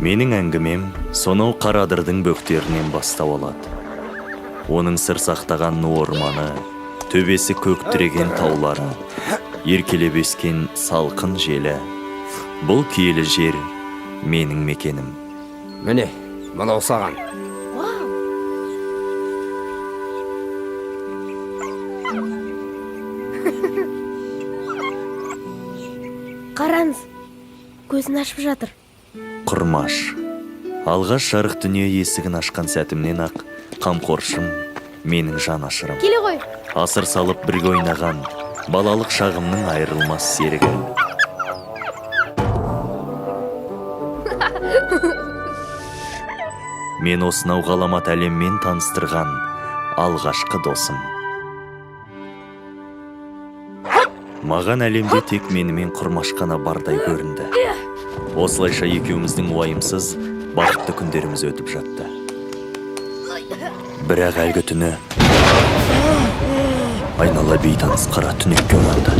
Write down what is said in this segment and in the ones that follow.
Менің әңгімем сонау Қарадырдың бөктерінен бастау алады. Оның сыр сақтаған ну орманы, төбесі көк тіреген таулары, еркелеп ескен салқын желі. Бұл киелі жер менің мекенім. Міне, мынау саған. Қараңыз, көзін ашып жатыр. Құрмаш. Алғаш жарық дүние есігін ашқан сәтімнен ақ қамқоршым менің жан ашырым. Келе ғой. Асыр салып бірге ойнаған балалық шағымның айырылмас серігі. Мен осынау ғаламат әлеммен таныстырған алғашқы досым. Маған әлемде тек менімен Құрмаш қана бардай көрінді. Осылайша екеуміздің уайымсыз бақытты күндеріміз өтіп жатты. Бірақ әлгі түні айнала бейтаныс қара түнекке ұланды.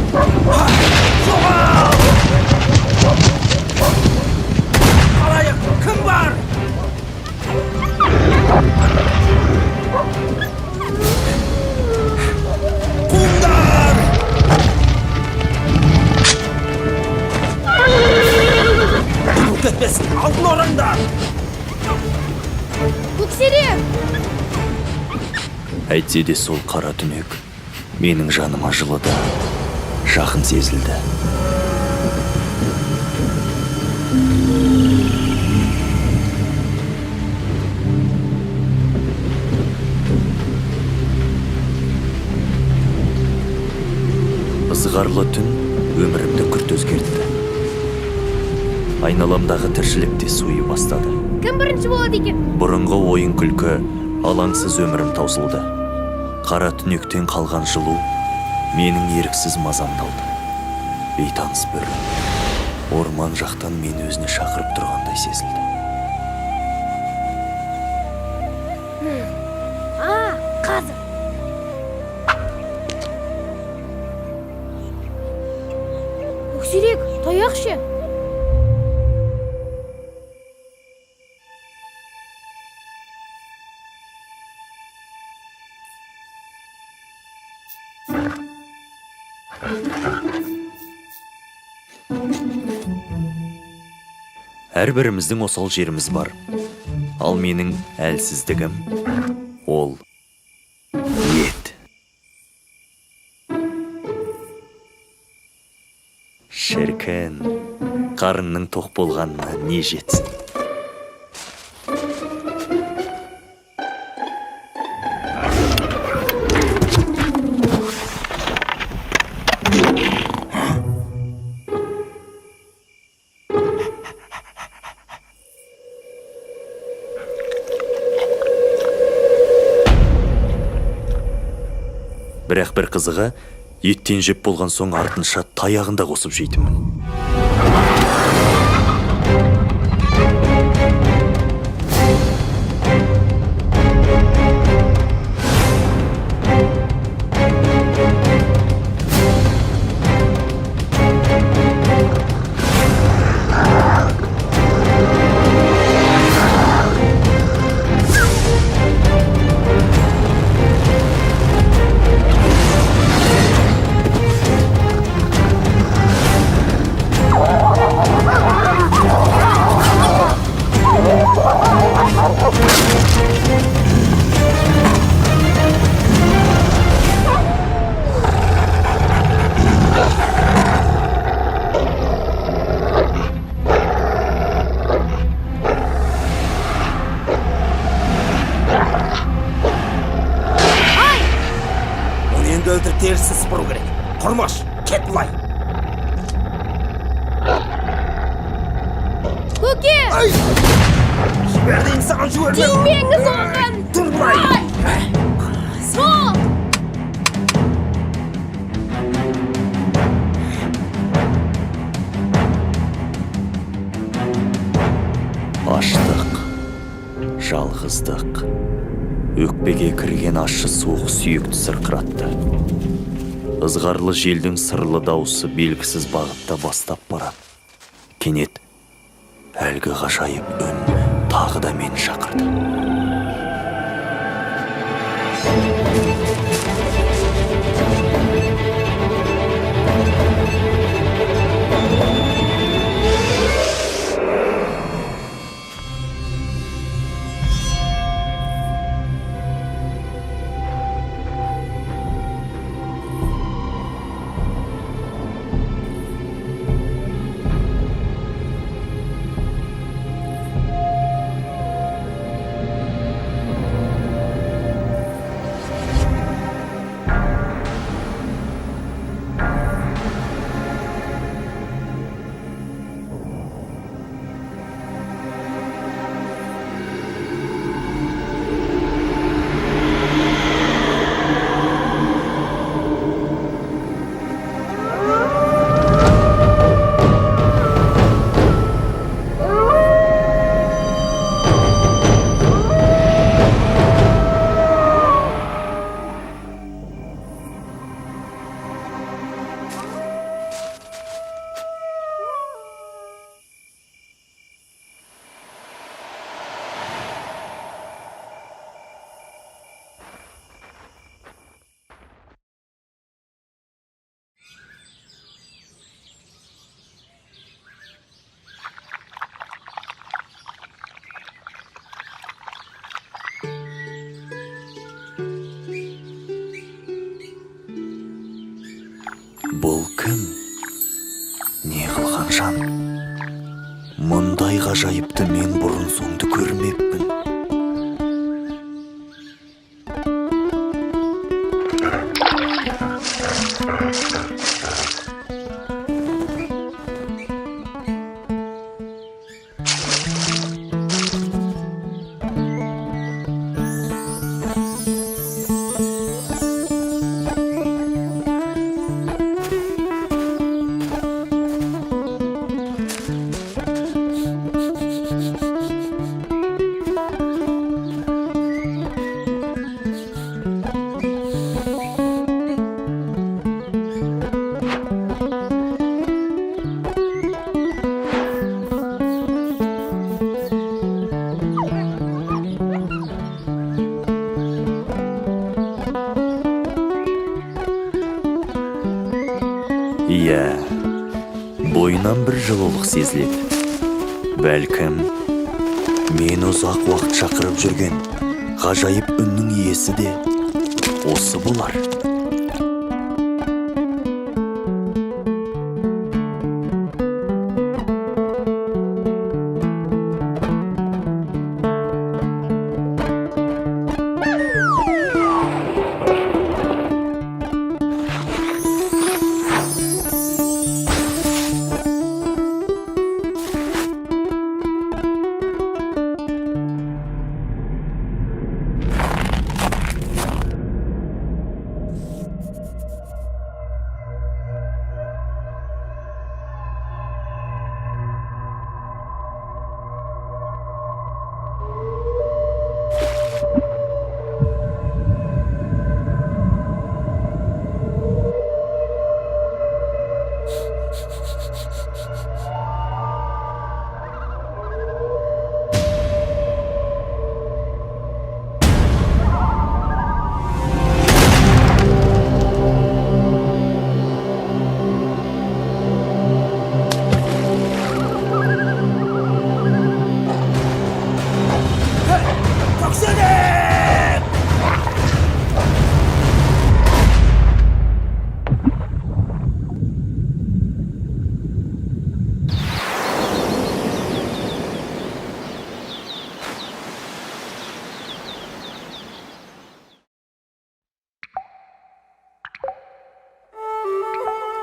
Алайық, кім бар? Құмдар! Кетпесін, алдын ораңдар! Көксерек! Әйтсе де сол қара түнек менің жаныма жылы да жақын сезілді. Ызғарлы түн өмірімді күрт өзгертті. Айналамдағы тіршілік те суи бастады. Кім бірінші болады екен? Бұрынғы ойын күлкі, алаңсыз өмірім таусылды. Қара түнектен қалған жылу менің еріксіз мазамды алды. Бейтаныс бір орман жақтан мені өзіне шақырып тұрғандай сезілді. Қазір. Көксерек, таяқ ше. Әрбіріміздің осал жеріміз бар. Ал менің әлсіздігім ол ет. Шіркін, қарынның тоқ болғанына не жетсін? Бірақ бір қызығы, еттен жеп болған соң артынша таяғында қосып жейтінмін. Өлтір терісі сыпыру керек. Құрмаш, кет бұлай. Көке! Жібердейін саған жібермем. Тимеңіз оған! Тұр бұлай. Сол! Аштық, жалғыздық, өкпеге кірген ащы суық сүйекті сырқыратты. Ызғарлы желдің сырлы дауысы белгісіз бағытта бастап барады. Кенет Әлгі ғажайып үн тағы да мені шақырды. Бұл кім? Не қылған жан? Мұндай ғажайыпты мен бұрын соңды көрмеппін. Иә, бойынан бір жылулық сезіледі. Бәлкім, мен ұзақ уақыт шақырып жүрген ғажайып үннің иесі де осы болар.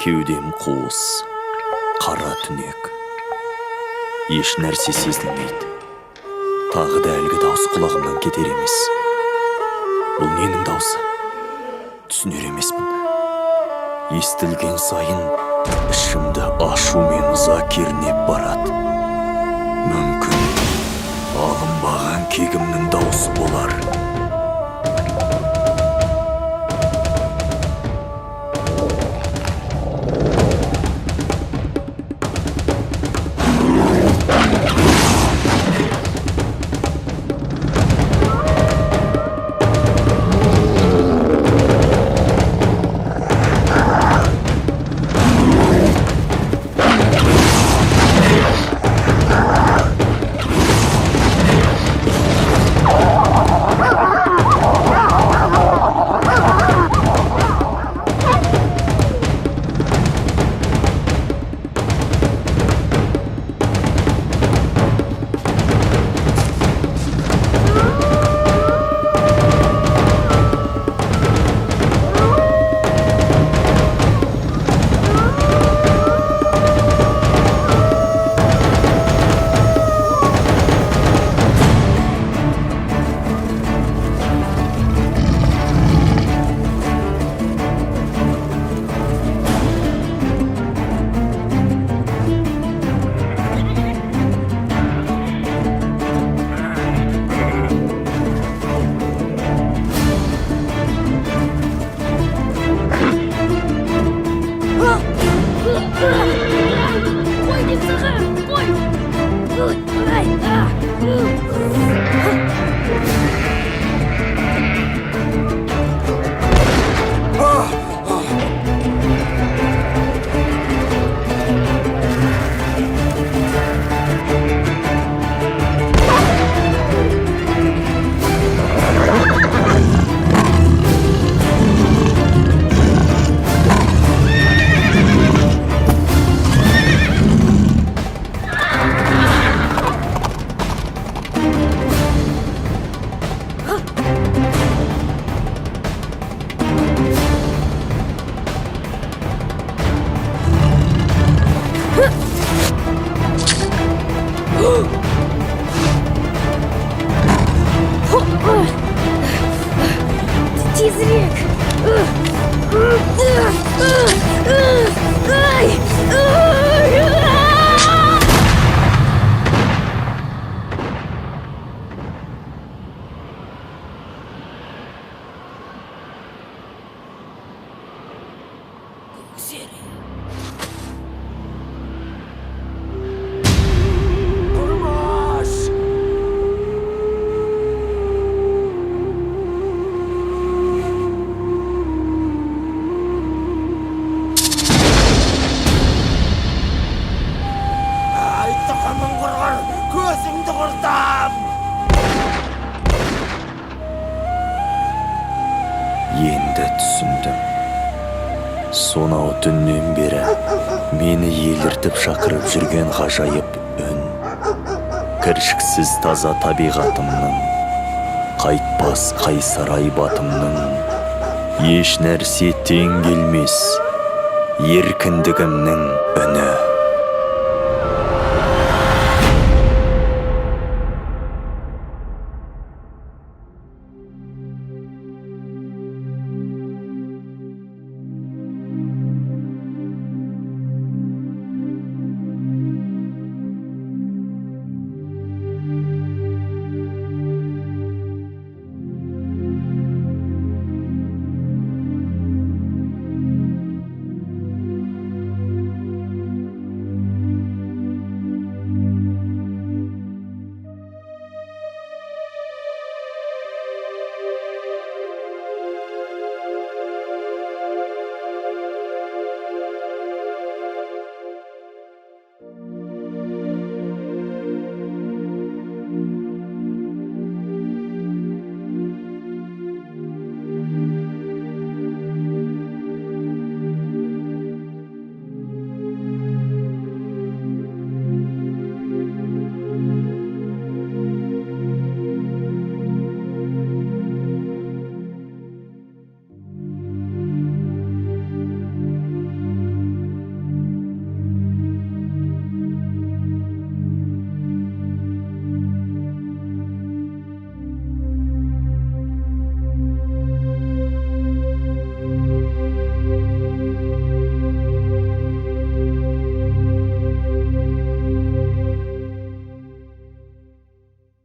Кеудем қуыс, қара түнек. Еш нәрсе сезілмейді. Тағы да әлгі дауыс құлағымнан кетер емес. Бұл ненің даусы? Түсінер емеспін. Естілген сайын ішімді ашу мен ыза кернеп барады. Мүмкін алынбаған кегімнің дауысы болар. Енді түсіндім. Сонау түннен бері мені еліртіп шақырып жүрген ғажайып үн. Кіршіксіз таза табиғатымның, қайтпас қайсар айбатымның, еш нәрсе тең келмес еркіндігімнің үні.